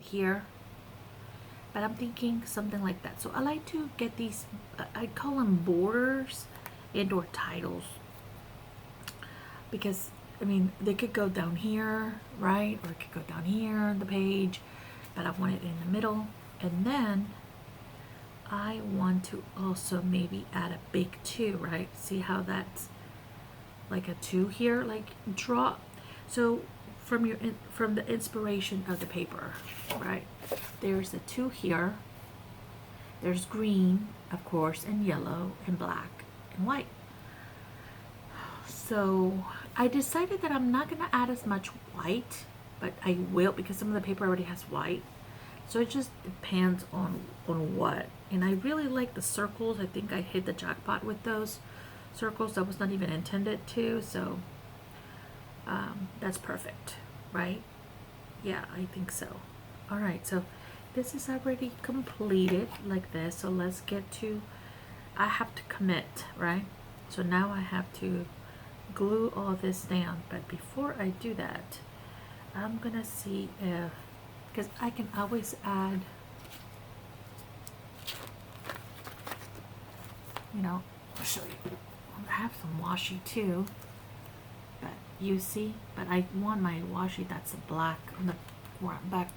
here, but I'm thinking something like that. So I like to get these, I call them borders and/or titles, because I mean they could go down here, right, or it could go down here on the page, but I want it in the middle. And then I want to also maybe add a big 2, right? See how that's like a 2 here, like draw. So from your from the inspiration of the paper, right? There's a 2 here. There's green, of course, and yellow and black and white. So I decided that I'm not gonna add as much white, but I will, because some of the paper already has white. So it just depends on what. And I really like the circles. I think I hit the jackpot with those circles. That was not even intended to. So that's perfect, right? Yeah, I think so. All right, so this is already completed like this. So let's get to, I have to commit, right? So now I have to glue all this down. But before I do that, I'm gonna see if, because I can always add, you know, I'll show you. I have some washi too, but you see, but I want my washi that's black on the back,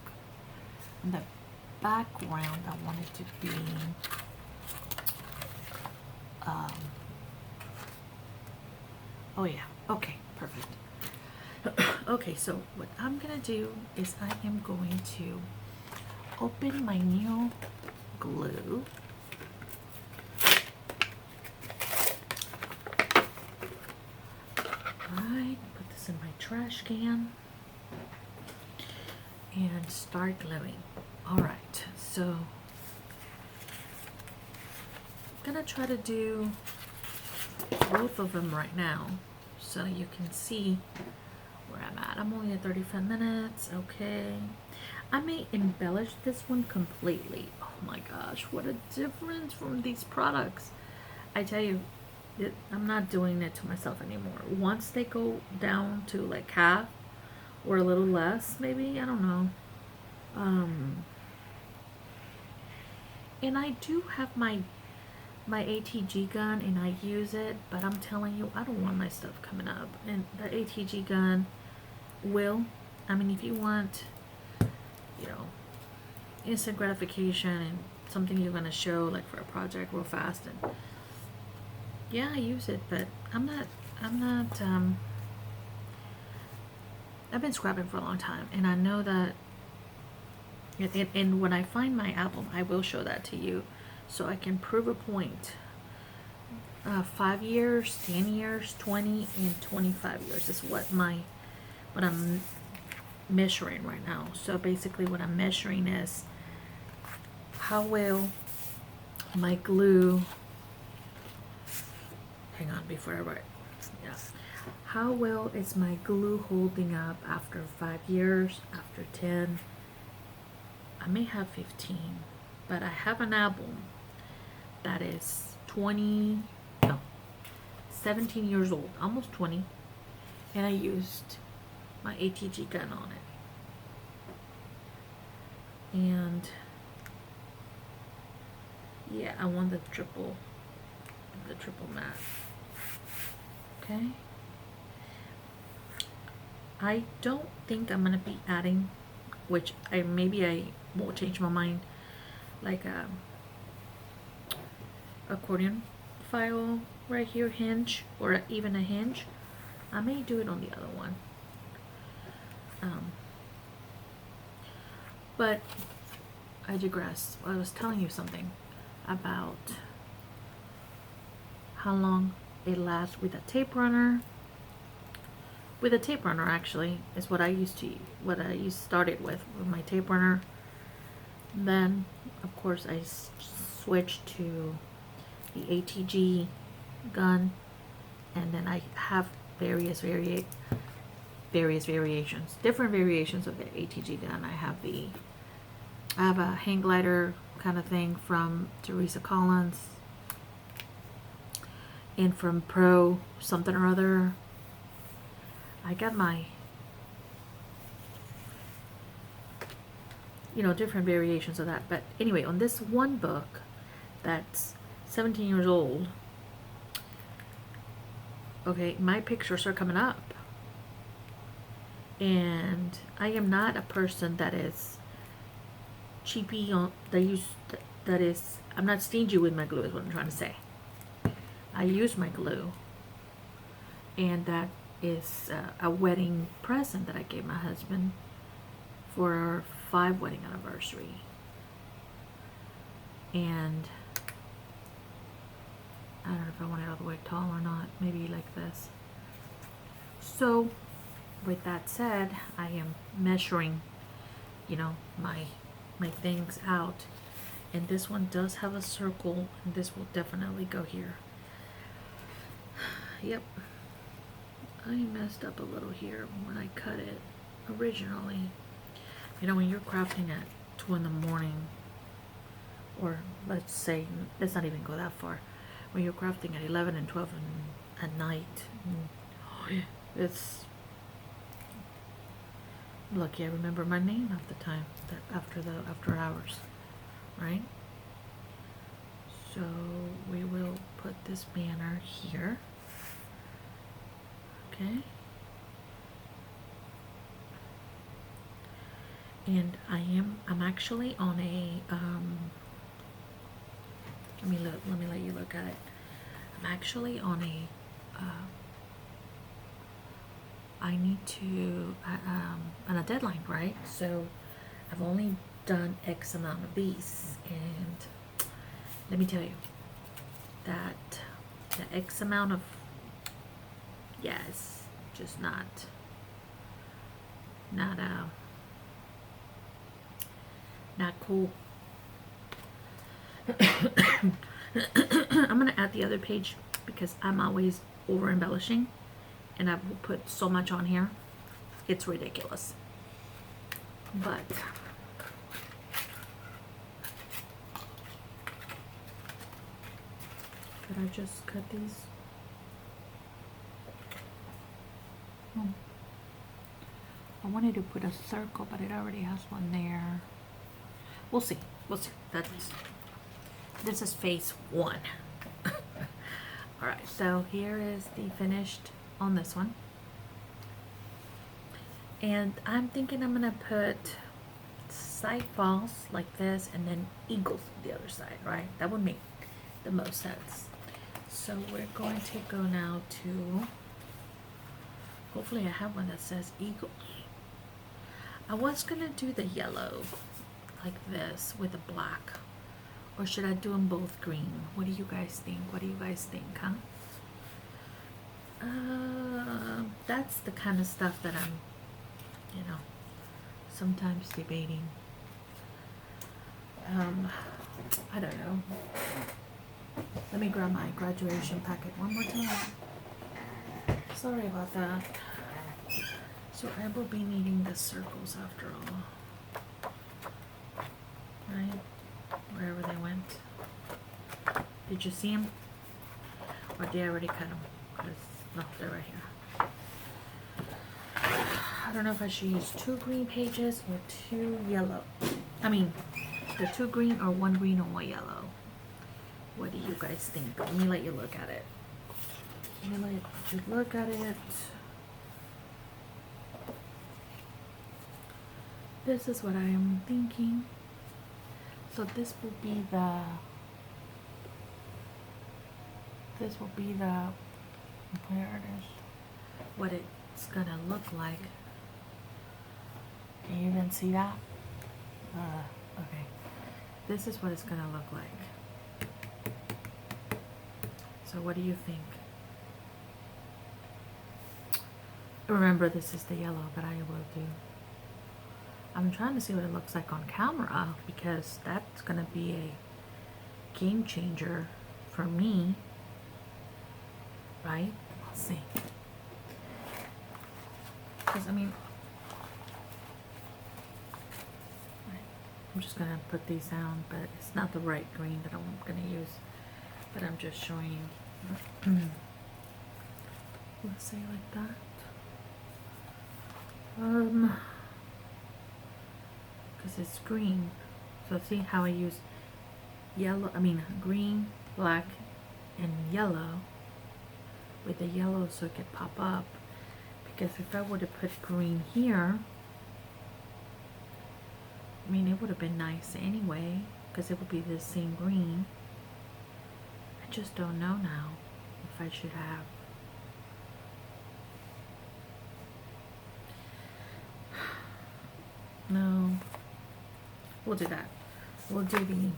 on the background. I want it to be oh yeah, okay, perfect. Okay, so what I'm gonna do is I am going to open my new glue. Alright, put this in my trash can and start gluing. Alright, so I'm gonna try to do both of them right now so you can see where I'm at. I'm only at 35 minutes. Okay, I may embellish this one completely. Oh my gosh, what a difference from these products. I tell you, I'm not doing it to myself anymore. Once they go down to like half or a little less, maybe, I don't know. And I do have my ATG gun and I use it, but I'm telling you, I don't want my stuff coming up. And the ATG gun will, I mean, if you want, you know, instant gratification and something you're gonna show like for a project real fast, and yeah, I use it, but I'm not I've been scrapping for a long time, and I know that, and when I find my album, I will show that to you, so I can prove a point. 5 years, 10 years, 20, and 25 years is what I'm measuring right now. So basically what I'm measuring is how well my glue, hang on before I write, yeah, how well is my glue holding up after 5 years, after 10, I may have 15, but I have an album that is 20, no, 17 years old, almost 20, and I used my ATG gun on it. And yeah, I want the triple matte. Okay. I don't think I'm gonna be adding, which maybe I won't change my mind, like a accordion file right here, hinge, or even a hinge. I may do it on the other one. But I digress. I was telling you something about how long it lasts with a tape runner. With a tape runner, actually, is what I started with my tape runner. Then, of course, I switched to the ATG gun, and then I have various variations, different variations of the ATG gun. I have a hang glider kind of thing from Teresa Collins, and from Pro something or other. I got my you know, different variations of that. But anyway, on this one book that's 17 years old, okay, my pictures are coming up. And I am not a person that is cheapy on that is, I'm not stingy with my glue is what I'm trying to say. I use my glue, and that is a wedding present that I gave my husband for our 5 wedding anniversary. And I don't know if I want it all the way tall or not, maybe like this. So with that said, I am measuring, you know, my things out, and this one does have a circle, and this will definitely go here. Yep, I messed up a little here when I cut it originally. You know, when you're crafting at 2 in the morning, or let's say, let's not even go that far, when you're crafting at 11 and 12 at night, it's lucky I remember my name half the time, that after hours, right? So we will put this banner here, okay? And I'm actually on a let me let you look at it. I'm actually on a I need to on a deadline, right? So I've only done X amount of these, and let me tell you that the X amount of, yes, just not cool. I'm gonna add the other page because I'm always over embellishing, and I've put so much on here, it's ridiculous. But could I just cut these? I wanted to put a circle, but it already has one there. We'll see. We'll see. This is phase 1. Alright, so here is the finished on this one. And I'm thinking I'm going to put side falls like this, and then eagles on the other side, right? That would make the most sense. So we're going to go now to, hopefully I have one that says eagles. I was going to do the yellow like this with the black, or should I do them both green? What do you guys think? What do you guys think, huh? That's the kind of stuff that I'm, you know, sometimes debating. I don't know. Let me grab my graduation packet one more time. Sorry about that. So I will be needing the circles after all. Right? Wherever they went. Did you see them? Or did I already cut them? No, they're right here. I don't know if I should use 2 green pages or 2 yellow. I mean, the 2 green or 1 green or 1 yellow. What do you guys think? Let me let you look at it. Let me let you look at it. This is what I am thinking. So this will be the where it is, what it's gonna look like. Can you even see that? Okay. This is what it's gonna look like. So what do you think? Remember, this is the yellow, but I will do. I'm trying to see what it looks like on camera, because that's gonna be a game changer for me, right? Let's see. Because I mean, I'm just gonna put these down, but it's not the right green that I'm gonna use. But I'm just showing you. Let's say like that. because it's green. So see how I use green, black, and yellow with the yellow so it could pop up. Because if I would have put green here, I mean, it would have been nice anyway, because it would be the same green. I just don't know now if I should have. No, we'll do that. We'll do the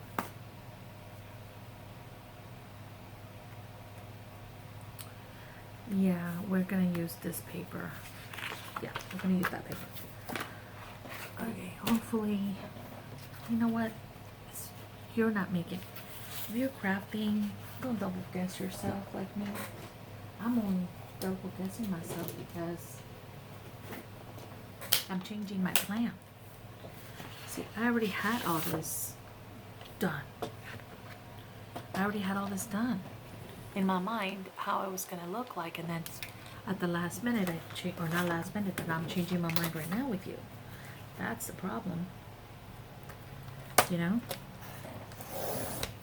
yeah, we're gonna use this paper. Yeah, we're gonna use that paper. Okay, hopefully, you know what? You're not making. If you're crafting, don't double guess yourself like me. I'm only double guessing myself because I'm changing my plan. See, I already had all this done. I already had all this done in my mind, how it was gonna look like, and then at the last minute, or not last minute, but I'm changing my mind right now with you. That's the problem, you know.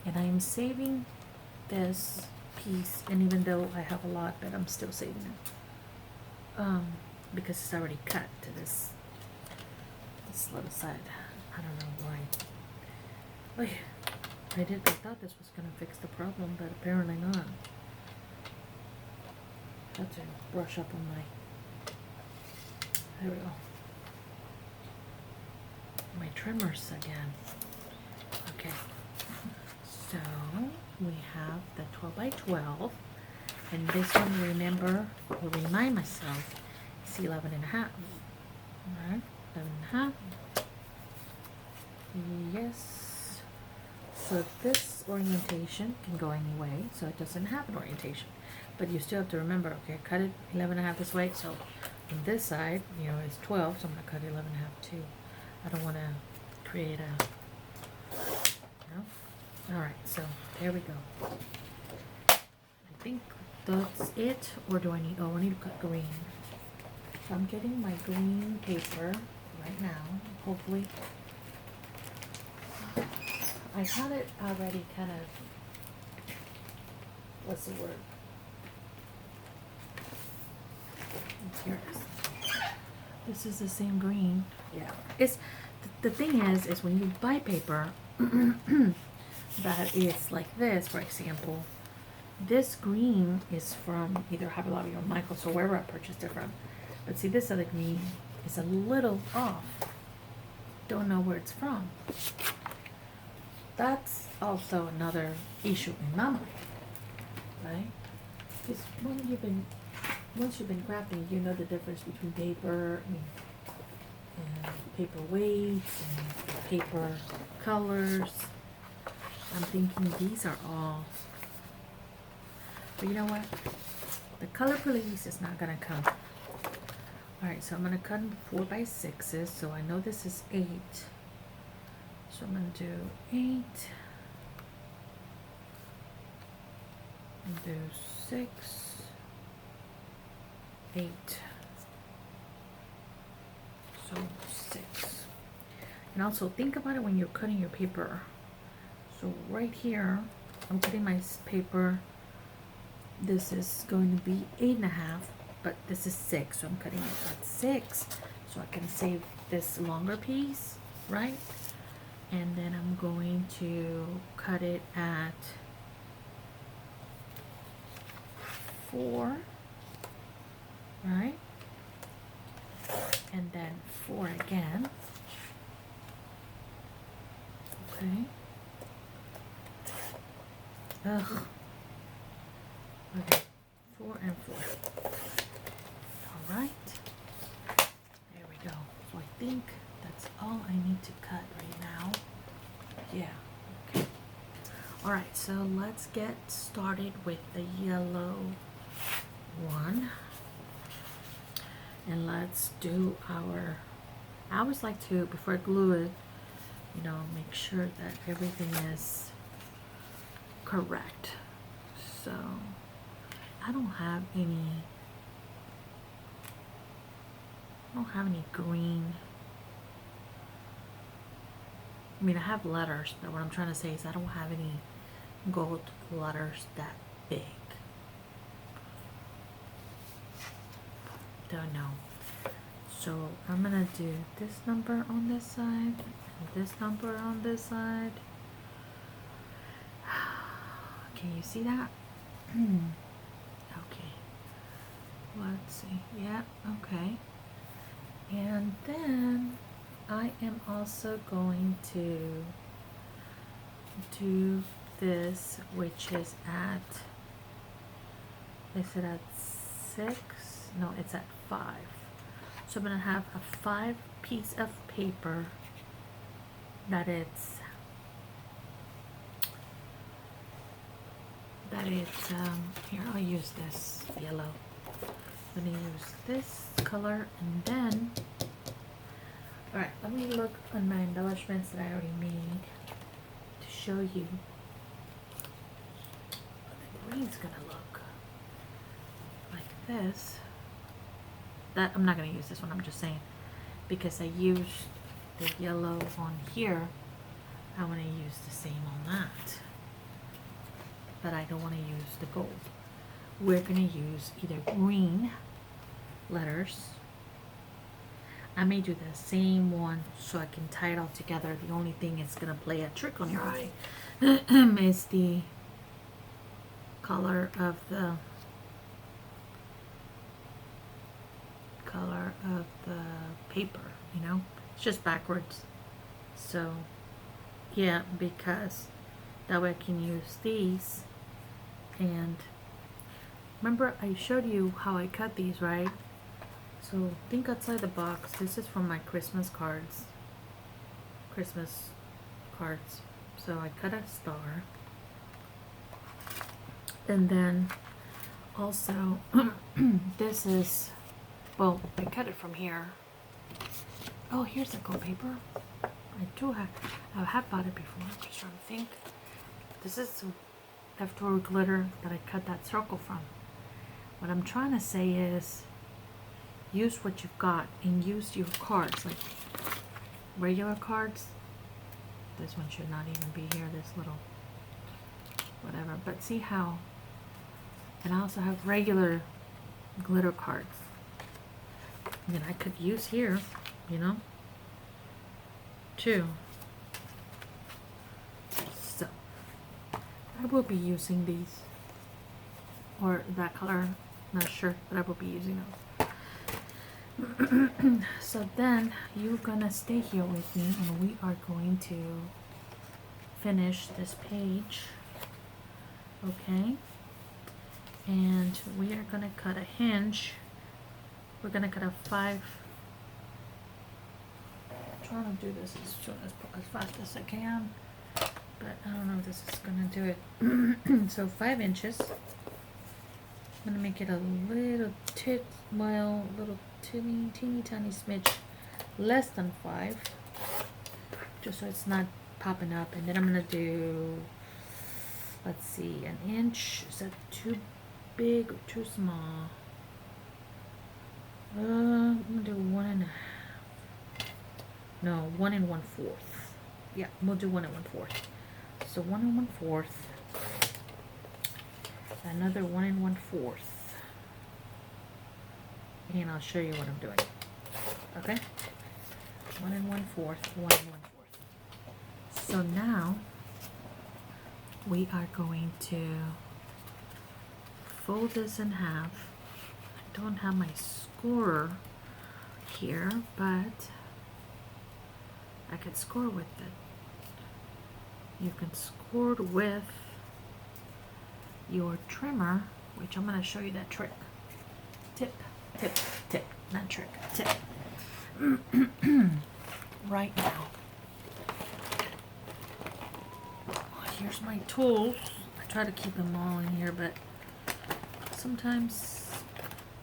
And I am saving this piece, and even though I have a lot, but I'm still saving it, because it's already cut to this little side. I don't know why. I thought this was gonna fix the problem, but apparently not. I have to brush up on there we go. My trimmers again. Okay. So we have the 12 by 12, and this one, remember, will remind myself, it's 11 and a half. All right, 11 and a half. Yes. So this orientation can go any way, so it doesn't have an orientation. But you still have to remember, okay, cut it 11 and a half this way, so on this side, you know, it's 12, so I'm going to cut 11 and a half too. I don't want to create a, you know? Alright, so there we go. I think that's it, or do I need, I need to cut green. So I'm getting my green paper right now, hopefully. I had it already kind of, what's the word? Here it is. This is the same green. Yeah. It's, the thing is when you buy paper that is like this, for example, this green is from either Hobby Lobby or Michael's or wherever I purchased it from. But see, this other green is a little off. Don't know where it's from. That's also another issue in my mind, right? Because once you've been crafting, you know the difference between paper and paper weights and paper colors. I'm thinking these are all, but you know what? The color police is not gonna come. Alright, so I'm gonna cut them 4x6s, so I know this is 8. So I'm going to do 8 and do 6, 8, so 6. And also think about it when you're cutting your paper. So right here, I'm cutting my paper. This is going to be 8.5, but this is 6, so I'm cutting it at 6 so I can save this longer piece, right? And then I'm going to cut it at 4, right? And then 4 again. Okay. Ugh. Okay. 4 and 4. All right. There we go. So I think that's all I need to cut right now. Yeah. Okay. Alright, so let's get started with the yellow one. And let's do our, I always like to, before I glue it, you know, make sure that everything is correct. So I don't have any green. mean, I have letters, but what I'm trying to say is I don't have any gold letters that big. Don't know. So I'm gonna do this number on this side, and this number on this side. Can you see that? Okay. Let's see. Yeah, okay. And then I am also going to do this, which is at, is it at 6? No, it's at 5. So I'm going to have a 5 piece of paper that it's here, I'll use this yellow. I'm going to use this color, and then, alright, let me look on my embellishments that I already made to show you what the green's going to look like. This. That I'm not going to use this one, I'm just saying, because I used the yellow on here, I want to use the same on that, but I don't want to use the gold. We're going to use either green letters. I may do the same one so I can tie it all together. The only thing it's going to play a trick on your eye is the color of the paper, you know, it's just backwards. So yeah, because that way I can use these. And remember I showed you how I cut these, right? So think outside the box. This is from my Christmas cards. So I cut a star, and then also this is, well, I cut it from here. Oh, here's the gold paper. I have bought it before. I'm just trying to think. This is some leftover glitter that I cut that circle from. What I'm trying to say is, use what you've got and use your cards, like regular cards. This one should not even be here, this little whatever, but see how, and I also have regular glitter cards that I could use here, you know, too. So I will be using these, or that color, not sure, but I will be using those. So then you're gonna stay here with me, and we are going to finish this page, okay? And we are gonna cut a hinge. We're gonna cut a 5. I'm trying to do this as fast as I can, but I don't know if this is gonna do it. So 5 inches. I'm gonna make it a little teeny tiny smidge less than 5, just so it's not popping up. And then I'm gonna do, let's see, an inch. Is that too big or too small? I'm gonna do 1 1/4. Yeah, we'll do 1 1/4. So 1 1/4, another 1 1/4, and I'll show you what I'm doing. Okay, 1 1/4, 1 1/4. So now we are going to fold this in half. I don't have my scorer here, but I could score with it. You can score with your trimmer, which I'm going to show you that trick. Tip, tip, tip, not trick, tip. Right now. Here's my tools. I try to keep them all in here, but sometimes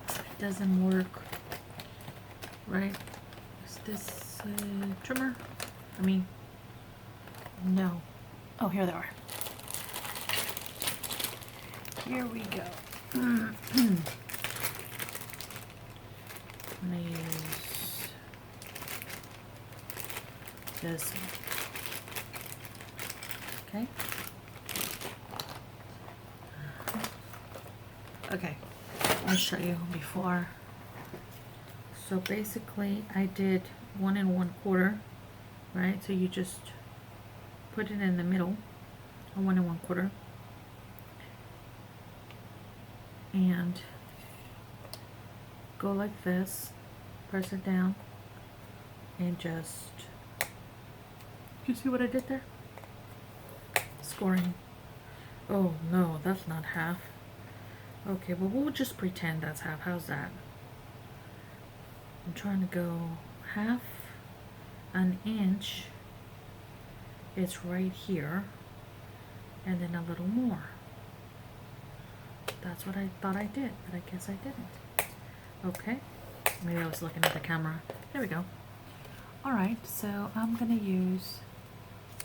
it doesn't work. Right? Is this trimmer? I mean, no. Oh, here they are. Here we go. I'm gonna use this one. Okay. Okay, I'll show you before. So basically I did 1 1/4, right? So you just put it in the middle, a 1 1/4, and go like this, press it down, and just, you see what I did there? Scoring. Oh no, that's not half. Okay, well we'll just pretend that's half. How's that? I'm trying to go half an inch. It's right here, and then a little more. That's what I thought I did, but I guess I didn't. Okay, maybe I was looking at the camera. There we go. Alright, so I'm gonna use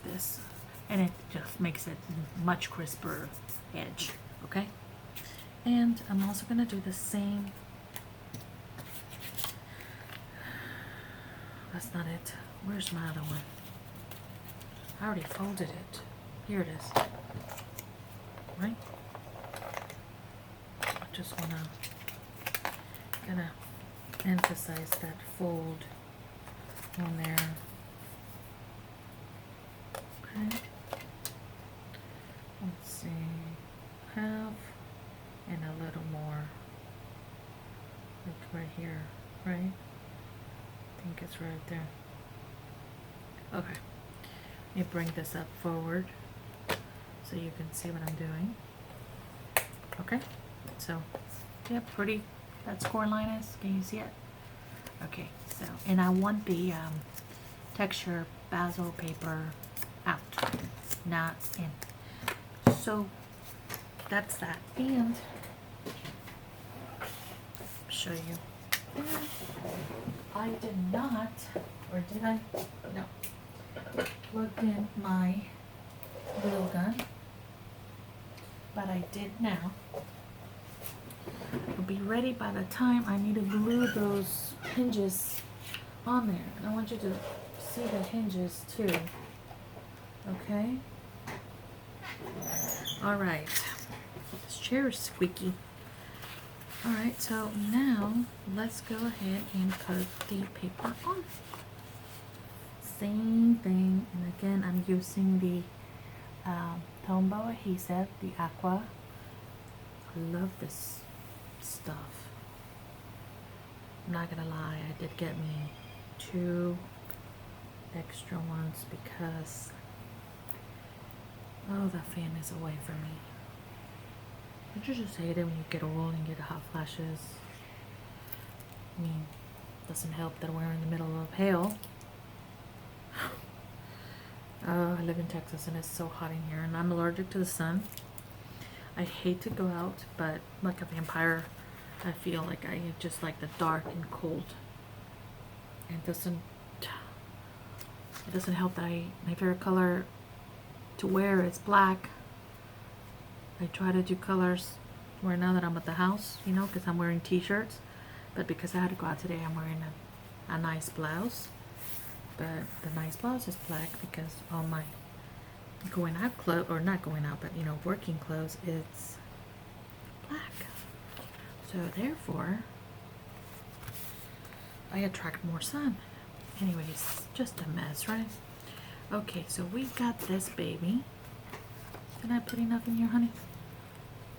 this, and it just makes it much crisper edge, okay? And I'm also gonna do the same. That's not it. Where's my other one? I already folded it. Here it is. Right? I just gonna emphasize that fold on there. Okay. Let's see. Half and a little more. Like right here, right? I think it's right there. Okay. Let me bring this up forward so you can see what I'm doing. Okay, so yeah, pretty that score line is. Can you see it? Okay, so and I want the texture basil paper out, not in. So that's that, and show you. And I did not, or did I? No. Plugged in my glue gun, but I did now. It'll be ready by the time I need to glue those hinges on there. And I want you to see the hinges too. Okay? Alright. This chair is squeaky. Alright, so now let's go ahead and put the paper on. Same thing, and again I'm using the Tombow adhesive, the Aqua. I love this stuff. I'm not gonna lie, I did get me 2 extra ones because the fan is away from me. Don't you just hate it when you get old and get hot flashes? I mean, doesn't help that we're in the middle of hail. I live in Texas and it's so hot in here, and I'm allergic to the sun. I hate to go out, but like a vampire, I feel like I just like the dark and cold. And it doesn't help that my favorite color to wear is black. I try to do colors where now that I'm at the house, you know, because I'm wearing t-shirts, but because I had to go out today, I'm wearing a nice blouse. But the nice blouse is black because all my going out clothes, or not going out, but you know, working clothes, it's black. So therefore, I attract more sun. Anyways, just a mess, right? Okay, so we got this baby. Did I put enough in here, honey?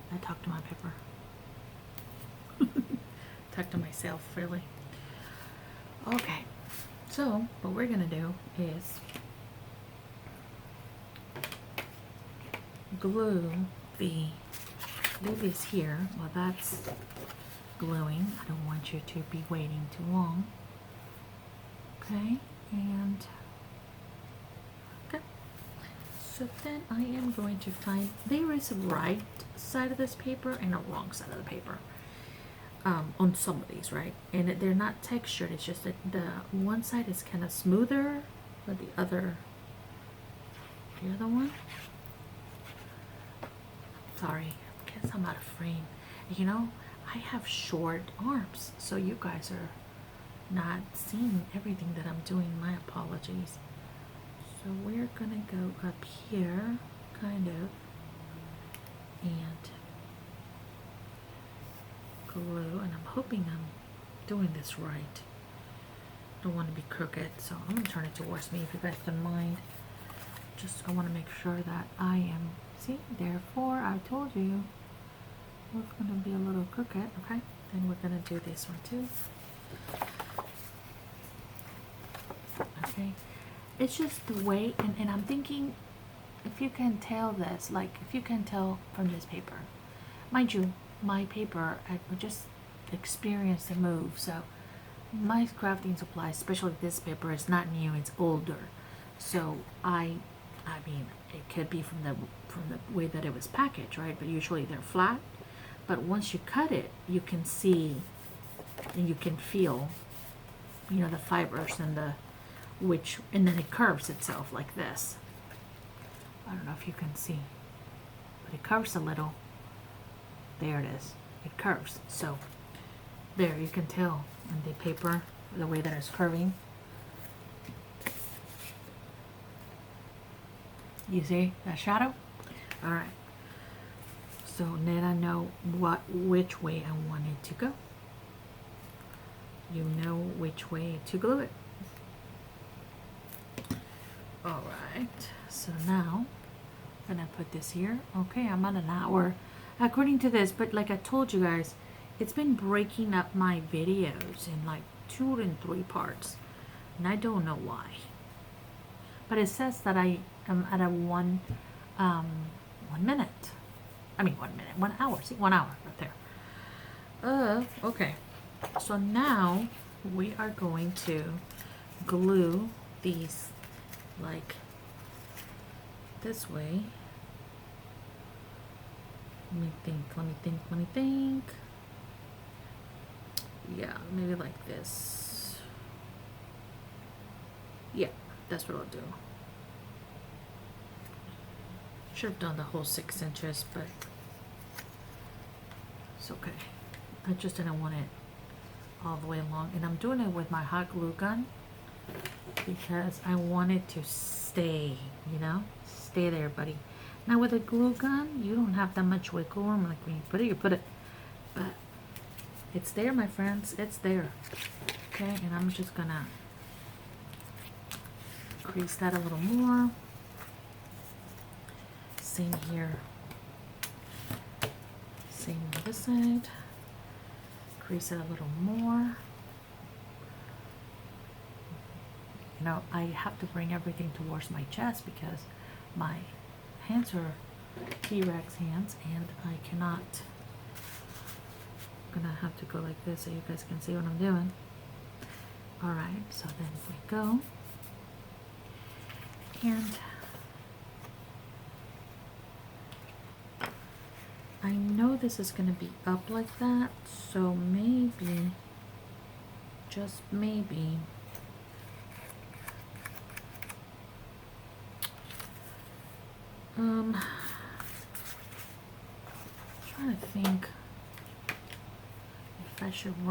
I talked to my pepper. Talk to myself, really. Okay. So, what we're going to do is glue this here while that's gluing. I don't want you to be waiting too long. Okay, and okay. So then I am going to find, there is a right side of this paper and a wrong side of the paper. On some of these, right? And they're not textured, it's just that the one side is kind of smoother than the other one. Sorry, I guess I'm out of frame. You know, I have short arms, so you guys are not seeing everything that I'm doing. My apologies. So we're gonna go up here kind of, and glue, and I'm hoping I'm doing this right. Don't want to be crooked, so I'm gonna turn it towards me if you guys don't mind. Just I want to make sure that I am, see, therefore I told you it's gonna be a little crooked. Okay, then we're gonna do this one too. Okay, it's just the way, and I'm thinking if you can tell this, like if you can tell from this paper, mind you, my paper I just experienced the move, so my crafting supplies, especially this paper, is not new, it's older. So I mean, it could be from the way that it was packaged, right? But usually they're flat. But once you cut it, you can see and you can feel, you know, the fibers and and then it curves itself like this. I don't know if you can see, but it curves a little. There it is. It curves. So there, you can tell in the paper the way that it's curving. You see that shadow? All right. So now I know which way I want it to go. You know which way to glue it. All right. So now I'm gonna put this here. Okay, I'm at an hour according to this, but like I told you guys, it's been breaking up my videos in like 2 and 3 parts, and I don't know why. But it says that I am at a 1 minute. I mean 1 minute, 1 hour. See, 1 hour right there. Okay. So now we are going to glue these like this way. Let me think. Yeah, maybe like this. Yeah, that's what I'll do. Should have done the whole 6 inches, but it's okay. I just didn't want it all the way along. And I'm doing it with my hot glue gun because I want it to stay, you know? Stay there, buddy. Now with a glue gun, you don't have that much wiggle room. Like when you put it. But it's there, my friends. It's there. Okay, and I'm just gonna crease that a little more. Same here. Same on this side. Crease it a little more. You know, I have to bring everything towards my chest because my hands are T-Rex hands, and I cannot. I'm gonna have to go like this so you guys can see what I'm doing. All right, so then we go, and I know this is gonna be up like that, so maybe, just maybe, trying to think if I should